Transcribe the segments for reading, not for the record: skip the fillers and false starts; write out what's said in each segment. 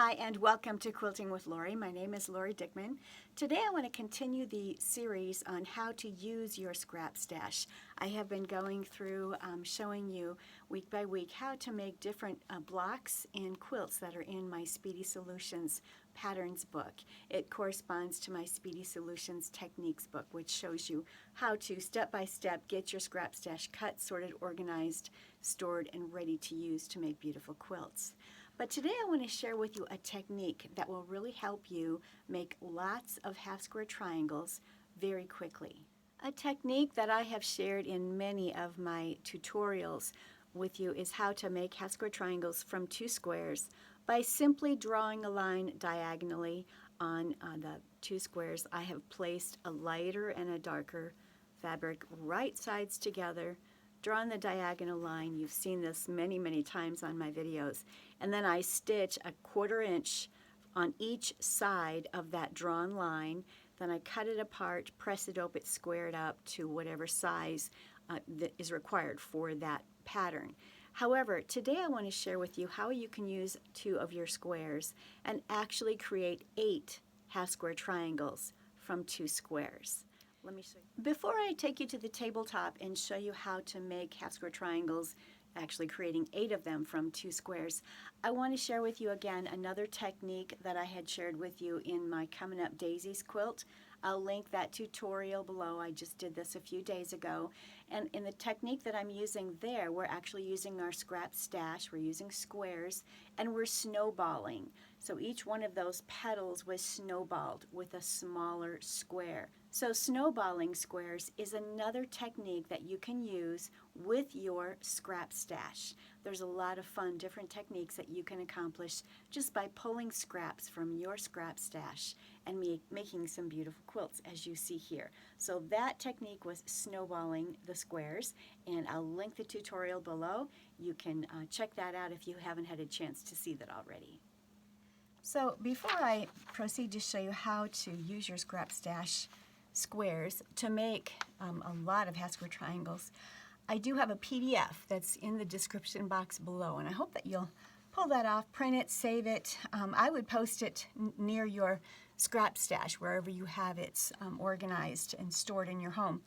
Hi and welcome to Quilting with Lori. My name is Lori Dickman. Today I want to continue the series on how to use your scrap stash. I have been going through showing you week by week how to make different blocks and quilts that are in my Speedy Solutions patterns book. It corresponds to my Speedy Solutions techniques book, which shows you how to step by step get your scrap stash cut, sorted, organized, stored, and ready to use to make beautiful quilts. But today I want to share with you a technique that will really help you make lots of half square triangles very quickly. A technique that I have shared in many of my tutorials with you is how to make half square triangles from two squares by simply drawing a line diagonally on the two squares. I have placed a lighter and a darker fabric right sides together, drawn the diagonal line. You've seen this many, many times on my videos. And then I stitch a 1/4 inch on each side of that drawn line. Then I cut it apart, press it open, square it up to whatever size that is required for that pattern. However, today I want to share with you how you can use 2 of your squares and actually create 8 half square triangles from 2 squares. Let me show you. Before I take you to the tabletop and show you how to make half square triangles, actually creating 8 of them from 2 squares, I want to share with you again another technique that I had shared with you in my Coming Up Daisies quilt. I'll link that tutorial below. I just did this a few days ago. And in the technique that I'm using there, we're actually using our scrap stash, we're using squares, and we're snowballing. So each one of those petals was snowballed with a smaller square. So snowballing squares is another technique that you can use with your scrap stash. There's a lot of fun, different techniques that you can accomplish just by pulling scraps from your scrap stash and making some beautiful quilts, as you see here. So that technique was snowballing the squares, and I'll link the tutorial below. You can check that out if you haven't had a chance to see that already. So before I proceed to show you how to use your scrap stash squares to make a lot of half square triangles, I do have a PDF that's in the description box below, and I hope that you'll pull that off, print it, save it. I would post it near your scrap stash, wherever you have it organized and stored in your home.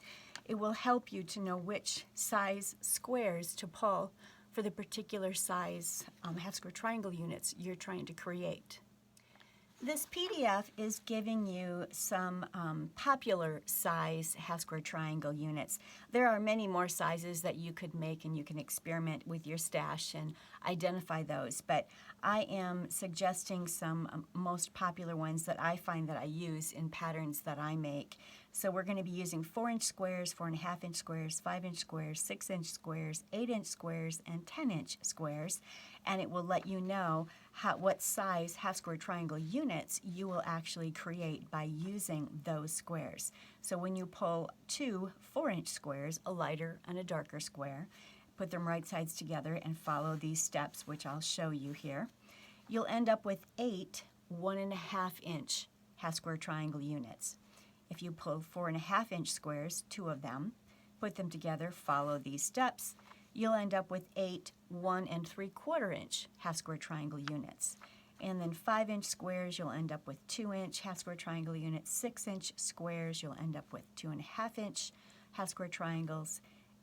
It will help you to know which size squares to pull for the particular size half square triangle units you're trying to create. This PDF is giving you some popular size half square triangle units. There are many more sizes that you could make, and you can experiment with your stash and identify those, but I am suggesting some most popular ones that I find that I use in patterns that I make. So we're going to be using 4-inch squares, 4.5-inch squares, 5-inch squares, 6-inch squares, 8-inch squares, and 10-inch squares, and it will let you know what size half square triangle units you will actually create by using those squares. So when you pull 2 4-inch squares, a lighter and a darker square, put them right sides together and follow these steps, which I'll show you here, you'll end up with 8 1.5-inch half square triangle units. If you pull 4.5-inch squares, 2 of them, put them together, follow these steps, you'll end up with 8 1 3/4-inch half square triangle units. And then 5-inch squares, you'll end up with 2-inch half square triangle units. 6-inch squares, you'll end up with 2.5-inch half square triangles.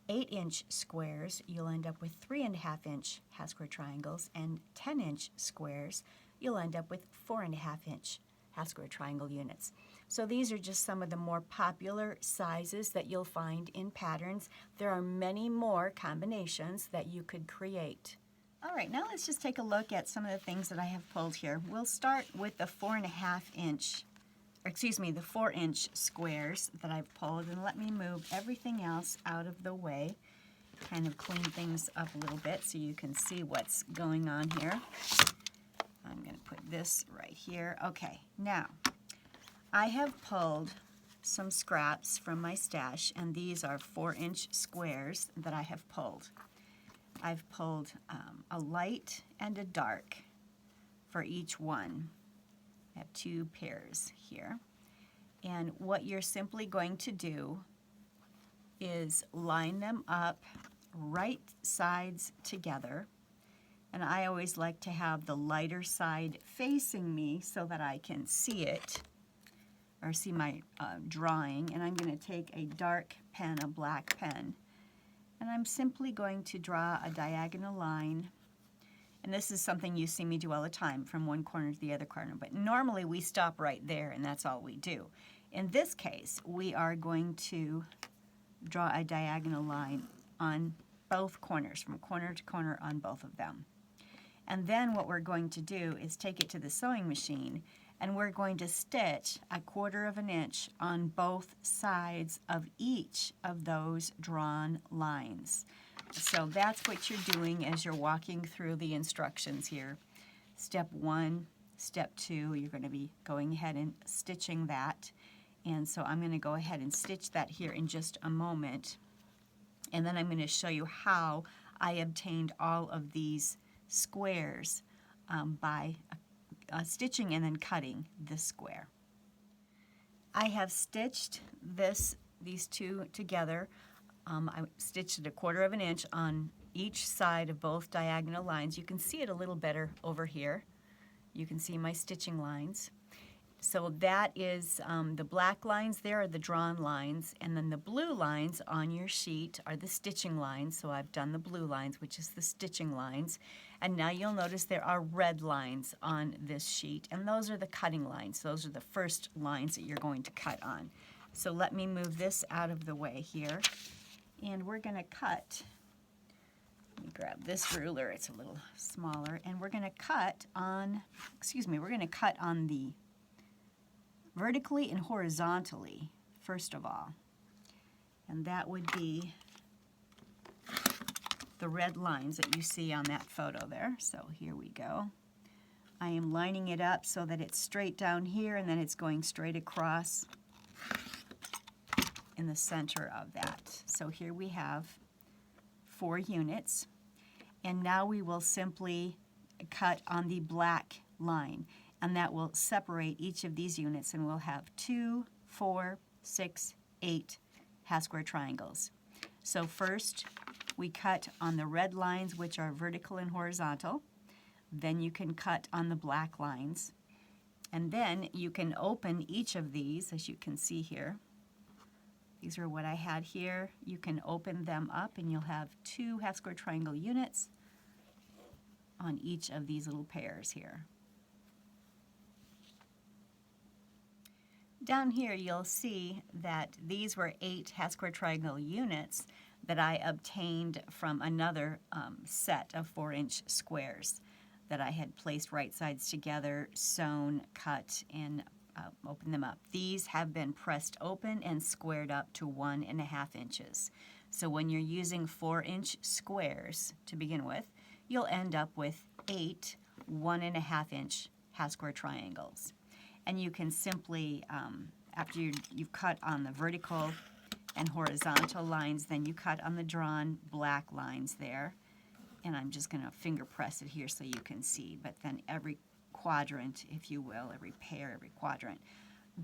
8-inch squares, you'll end up with 3.5-inch half square triangles. And 10-inch squares, you'll end up with 4.5-inch half square triangle units. So these are just some of the more popular sizes that you'll find in patterns. There are many more combinations that you could create. All right, now let's just take a look at some of the things that I have pulled here. We'll start with the 4.5-inch, the 4-inch squares that I've pulled, and let me move everything else out of the way, kind of clean things up a little bit so you can see what's going on here. I'm going to put this right here. Okay, now I have pulled some scraps from my stash, and these are 4-inch squares that I have pulled. I've pulled a light and a dark for each one. I have 2 pairs here. And what you're simply going to do is line them up right sides together And I always like to have the lighter side facing me so that I can see it, or see my drawing. And I'm going to take a dark pen, a black pen, and I'm simply going to draw a diagonal line. And this is something you see me do all the time, from one corner to the other corner. But normally we stop right there and that's all we do. In this case, we are going to draw a diagonal line on both corners, from corner to corner on both of them. And then what we're going to do is take it to the sewing machine, and we're going to stitch 1/4 inch on both sides of each of those drawn lines. So that's what you're doing as you're walking through the instructions here. Step 1, step 2, you're going to be going ahead and stitching that. And so I'm going to go ahead and stitch that here in just a moment. And then I'm going to show you how I obtained all of these squares by stitching and then cutting this square. I have stitched these two together. I stitched it 1/4 inch on each side of both diagonal lines. You can see it a little better over here. You can see my stitching lines. So that is the black lines there are the drawn lines, and then the blue lines on your sheet are the stitching lines. So I've done the blue lines, which is the stitching lines. And now you'll notice there are red lines on this sheet, and those are the cutting lines. Those are the first lines that you're going to cut on. So let me move this out of the way here, and we're going to cut. Let me grab this ruler, it's a little smaller, and we're going to cut on, we're going to cut on the vertically and horizontally, first of all. And that would be the red lines that you see on that photo there. So here we go. I am lining it up so that it's straight down here, and then it's going straight across in the center of that. So here we have 4 units. And now we will simply cut on the black line, and that will separate each of these units, and we'll have 2, 4, 6, 8 half square triangles. So first we cut on the red lines, which are vertical and horizontal. Then you can cut on the black lines, and then you can open each of these, as you can see here. These are what I had here. You can open them up, and you'll have 2 half square triangle units on each of these little pairs here. Down here you'll see that these were 8 half square triangle units that I obtained from another set of 4-inch squares that I had placed right sides together, sewn, cut, and opened them up. These have been pressed open and squared up to 1.5 inches. So when you're using 4-inch squares to begin with, you'll end up with 8 1.5 inch half square triangles. And you can simply, after you've cut on the vertical and horizontal lines, then you cut on the drawn black lines there. And I'm just going to finger press it here so you can see. But then every quadrant, if you will, every pair, every quadrant,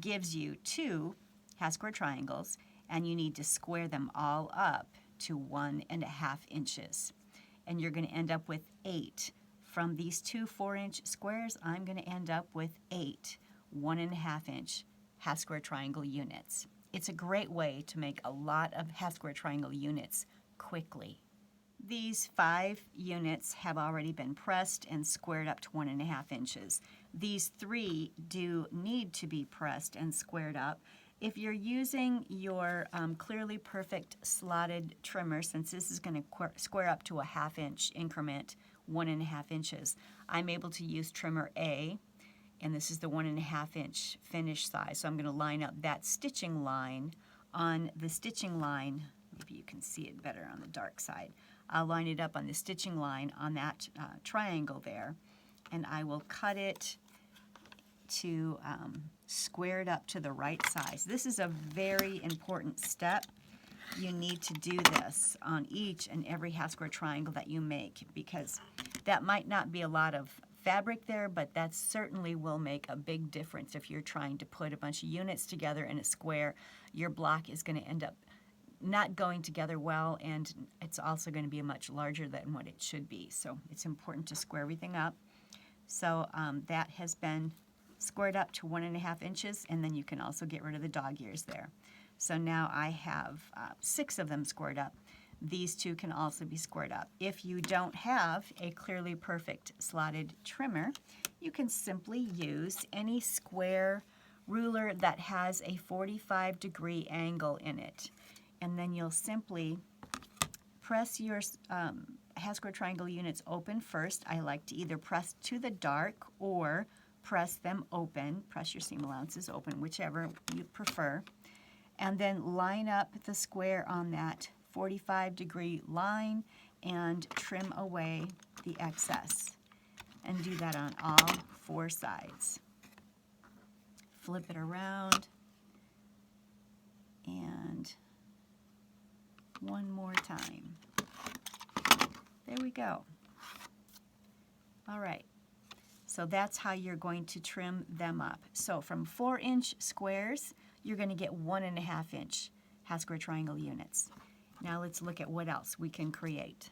gives you 2 half square triangles, and you need to square them all up to 1.5 inches. And you're going to end up with 8. From these 2 4-inch squares, I'm going to end up with 8 1.5 inch half square triangle units. It's a great way to make a lot of half square triangle units quickly. These 5 units have already been pressed and squared up to 1.5 inches. These 3 do need to be pressed and squared up. If you're using your Clearly Perfect slotted trimmer, since this is going to square up to a 1/2 inch increment, 1.5 inches, I'm able to use trimmer A, and this is the 1.5 inch finish size. So I'm going to line up that stitching line on the stitching line. Maybe you can see it better on the dark side. I'll line it up on the stitching line on that triangle there, and I will cut it to square it up to the right size. This is a very important step. You need to do this on each and every half square triangle that you make, because that might not be a lot of fabric there, but that certainly will make a big difference if you're trying to put a bunch of units together in a square. Your block is going to end up not going together well, and it's also going to be much larger than what it should be. So it's important to square everything up. So that has been squared up to 1.5 inches, and then you can also get rid of the dog ears there. So now I have 6 of them squared up. These 2 can also be squared up. If you don't have a clearly perfect slotted trimmer, you can simply use any square ruler that has a 45-degree angle in it. And then you'll simply press your half square triangle units open first. I like to either press to the dark or press them open, press your seam allowances open, whichever you prefer. And then line up the square on that 45-degree line and trim away the excess. And do that on all 4 sides. Flip it around, and one more time. There we go. All right, so that's how you're going to trim them up. So from 4-inch squares, you're going to get 1.5-inch half square triangle units. Now let's look at what else we can create.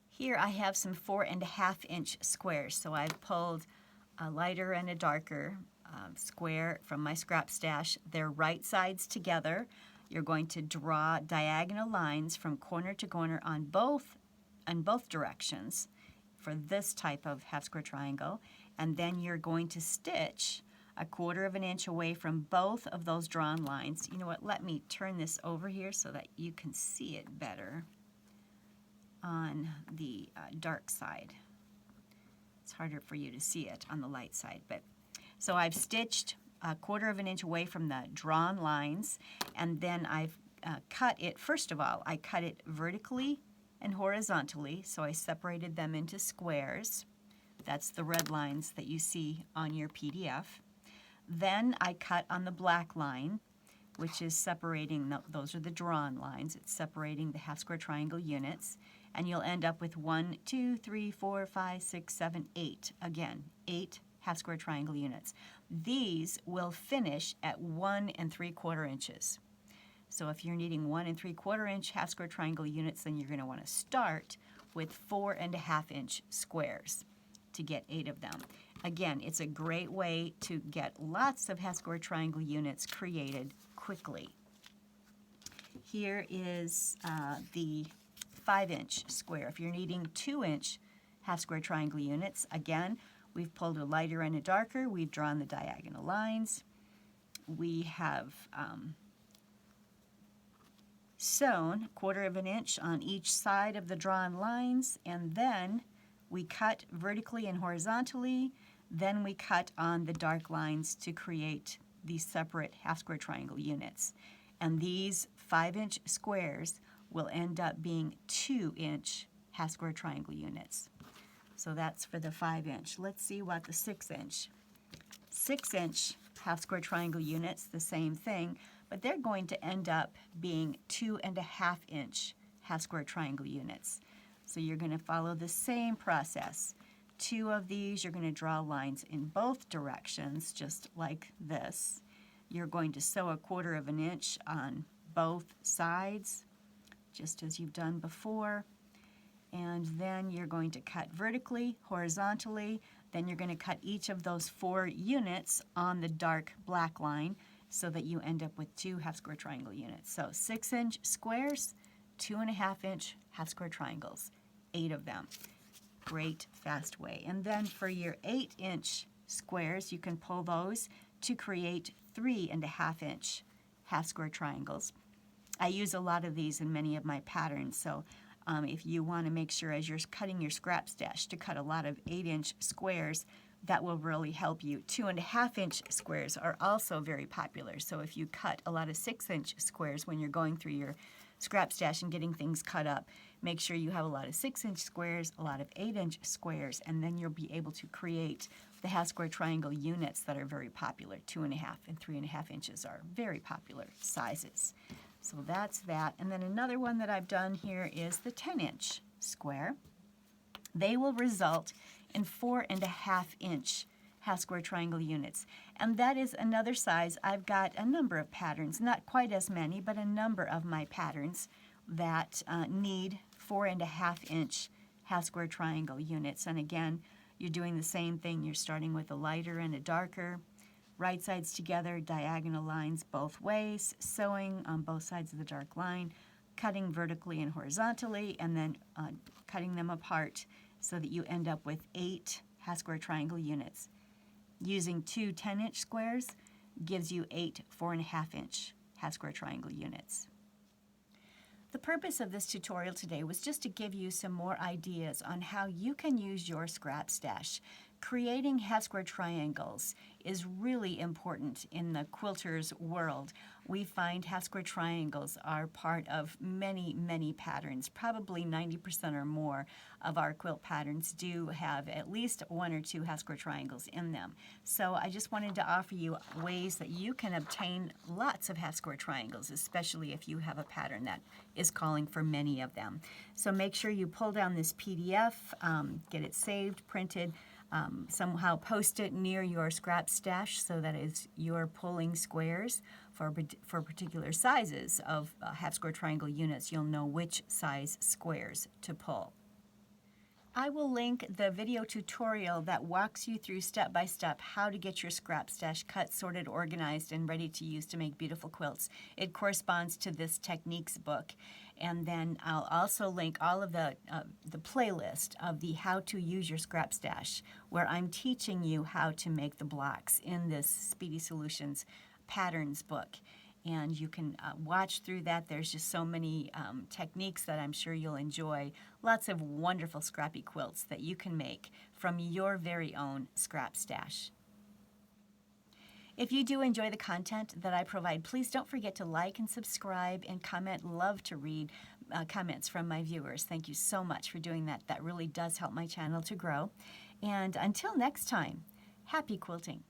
Here I have some 4.5-inch squares, so I've pulled a lighter and a darker square from my scrap stash. They're right sides together. You're going to draw diagonal lines from corner to corner on both directions for this type of half square triangle, and then you're going to stitch 1/4 inch away from both of those drawn lines. You know what, let me turn this over here so that you can see it better on the dark side. It's harder for you to see it on the light side, but so I've stitched 1/4 inch away from the drawn lines, and then I've cut it. First of all, I cut it vertically and horizontally, so I separated them into squares. That's the red lines that you see on your PDF. Then I cut on the black line, which is separating, those are the drawn lines. It's separating the half square triangle units, and you'll end up with 1, 2, 3, 4, 5, 6, 7, 8. Again, 8 half square triangle units. These will finish at 1 3/4 inches. So if you're needing 1 3/4 inch half square triangle units, then you're going to want to start with 4.5-inch squares to get 8 of them. Again, it's a great way to get lots of half square triangle units created quickly. Here is the 5-inch square. If you're needing 2-inch half square triangle units, again, we've pulled a lighter and a darker. We've drawn the diagonal lines. We have sewn 1/4 inch on each side of the drawn lines, and then we cut vertically and horizontally. Then we cut on the dark lines to create these separate half square triangle units. And these 5-inch squares will end up being 2-inch half square triangle units. So that's for the 5-inch. Let's see what the 6-inch. 6-inch half square triangle units, the same thing, but they're going to end up being 2.5-inch half square triangle units. So you're going to follow the same process. 2 of these, you're going to draw lines in both directions, just like this. You're going to sew 1/4 inch on both sides, just as you've done before. And then you're going to cut vertically, horizontally. Then you're going to cut each of those 4 units on the dark black line so that you end up with 2 half square triangle units. So 6-inch squares, 2.5-inch half square triangles, 8 of them. Great fast way. And then for your 8-inch squares, you can pull those to create 3.5-inch half square triangles. I use a lot of these in many of my patterns, so if you want to make sure as you're cutting your scrap stash to cut a lot of 8-inch squares, that will really help you. 2.5-inch squares are also very popular, so if you cut a lot of 6-inch squares when you're going through your scrap stash and getting things cut up, make sure you have a lot of 6-inch squares, a lot of 8-inch squares, and then you'll be able to create the half square triangle units that are very popular. 2.5 and 3.5 inches are very popular sizes. So that's that. And then another one that I've done here is the 10-inch square. They will result in 4.5-inch half square triangle units. And that is another size. I've got a number of patterns, not quite as many, but a number of my patterns that need 4.5 inch half square triangle units. And again, you're doing the same thing. You're starting with a lighter and a darker, right sides together, diagonal lines both ways, sewing on both sides of the dark line, cutting vertically and horizontally, and then cutting them apart so that you end up with 8 half square triangle units. Using 2 10-inch squares gives you 8 4.5 inch half square triangle units. The purpose of this tutorial today was just to give you some more ideas on how you can use your scrap stash. Creating half square triangles is really important in the quilter's world. We find half square triangles are part of many, many patterns. Probably 90% or more of our quilt patterns do have at least 1 or 2 half square triangles in them. So I just wanted to offer you ways that you can obtain lots of half square triangles, especially if you have a pattern that is calling for many of them. So make sure you pull down this PDF, get it saved, printed, somehow post it near your scrap stash so that as you're pulling squares for particular sizes of half square triangle units, you'll know which size squares to pull. I will link the video tutorial that walks you through step by step how to get your scrap stash cut, sorted, organized, and ready to use to make beautiful quilts. It corresponds to this techniques book. And then I'll also link all of the playlist of the how to use your scrap stash, where I'm teaching you how to make the blocks in this Speedy Solutions patterns book. And you can watch through that. There's just so many techniques that I'm sure you'll enjoy. Lots of wonderful scrappy quilts that you can make from your very own scrap stash. If you do enjoy the content that I provide, please don't forget to like and subscribe and comment. Love to read comments from my viewers. Thank you so much for doing that. That really does help my channel to grow. And until next time, happy quilting.